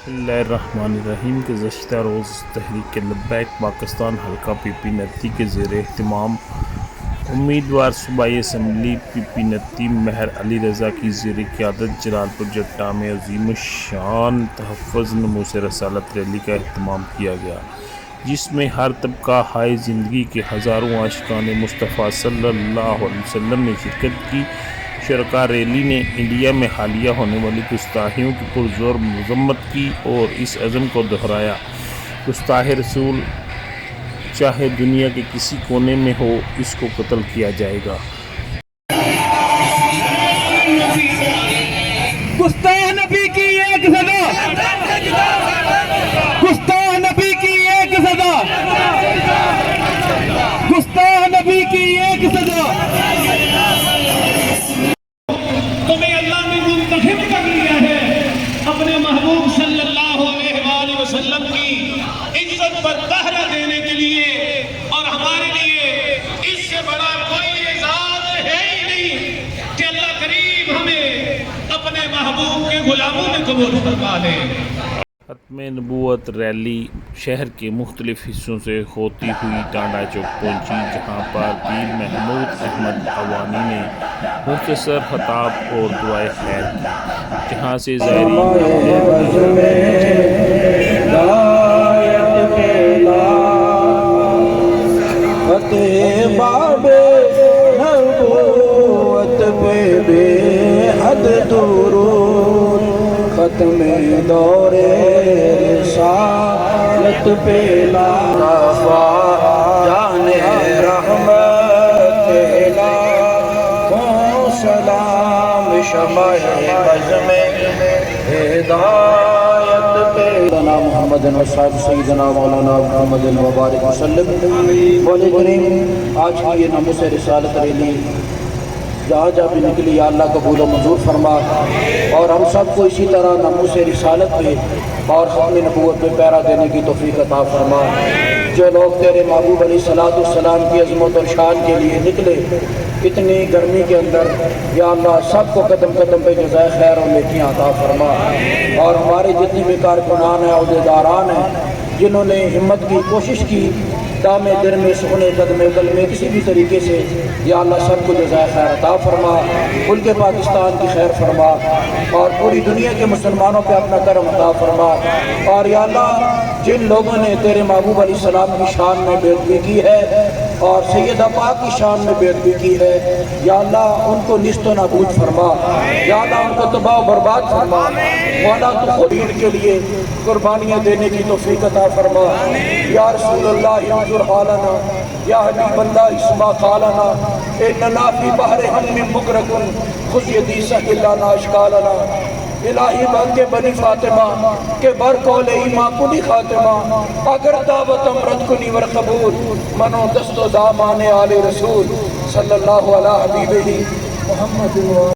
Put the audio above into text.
بسم اللہ الرحمن الرحیم کے گزشتہ روز تحریک لبیک پاکستان حلقہ پی پی نتی کے زیر اہتمام امیدوار صوبائی اسمبلی پی پی نتی مہر علی رضا کی زیر قیادت جلال پور جٹا میں عظیم الشان تحفظ نموز رسالت ریلی کا اہتمام کیا گیا، جس میں ہر طبقہ ہائے زندگی کے ہزاروں عاشقان مصطفیٰ صلی اللہ علیہ وسلم نے شرکت کی۔ شرکاء ریلی نے انڈیا میں حالیہ ہونے والی گستاخیوں کی پرزور مذمت کی اور اس عزم کو دہرایا، گستاخ رسول چاہے دنیا کے کسی کونے میں ہو، اس کو قتل کیا جائے گا۔ گستاخ نبی کی ایک سزا، گستاخ نبی کی ایک سزا، گستاخ نبی کی ایک سزا۔ تمہیں اللہ نے منتخب کر لیا ہے اپنے محبوب صلی اللہ علیہ وآلہ وسلم کی عزت پر پہرا دینے کے لیے، اور ہمارے لیے اس سے بڑا کوئی اعزاز ہے ہی نہیں کہ اللہ کریم ہمیں اپنے محبوب کے غلاموں میں قبول فرما لے۔ ختم نبوت ریلی شہر کے مختلف حصوں سے ہوتی ہوئی ٹانڈا چوک پہنچی، جہاں پر پیر محمود احمد عوانی نے مختصر خطاب اور دعائے خیر کی، جہاں سے ختم دور رسالت پہ لاغا جان رحمت لاکھوں سلام، شمع بزم ہدایت پہ جناب محمد و صاحب سیدنا مولانا محمد مبارک وسلم۔ مولا کریم، آج کی یہ ناموس رسالت ریلی جہاں جہاں بھی نکلی، یا اللہ قبول و منظور فرما، اور ہم سب کو اسی طرح ناموس رسالت پہ اور ختم نبوت پہ پیرا دینے کی توفیق عطا فرما۔ جو لوگ تیرے محبوب علیہ السلام کی عظمت اور شان کے لیے نکلے اتنی گرمی کے اندر، یا اللہ سب کو قدم قدم پہ جزائے خیر اور نیکیاں عطا فرما، اور ہمارے جتنے بھی کارکنان ہیں، عہدیداران ہیں، جنہوں نے ہمت کی، کوشش کی، دام در میں سخن قدم قل میں کسی بھی طریقے سے، یا اللہ سب کو جزائے خیر عطا فرما، ملک پاکستان کی خیر فرما، اور پوری دنیا کے مسلمانوں پہ اپنا کرم عطا فرما، اور یا اللہ جن لوگوں نے تیرے محبوب علیہ السلام کی شان میں بے ادبی کی ہے اور سیدہ پاک کی شان میں بے ادبی کی ہے، یا اللہ ان کو نیست و نابود فرما، یا اللہ ان کو تباہ و برباد فرما، مولا تو خود ان کے لیے قربانیاں دینے کی توفیق عطا فرما۔ یا رسول اللہ انظر حالنا، یا حبیب اللہ اسمع قالنا، اننا فی بحر ہم مغرق خذ یدی سہل لنا اشکالنا۔ الہی بن کے بنی فاطمہ کے بر قول ایمان کنی خاتمہ، اگر دعوت امرت کنی ورقبول، منو دست و دامان آل رسول صلی اللہ علیہ حبیبہ محمد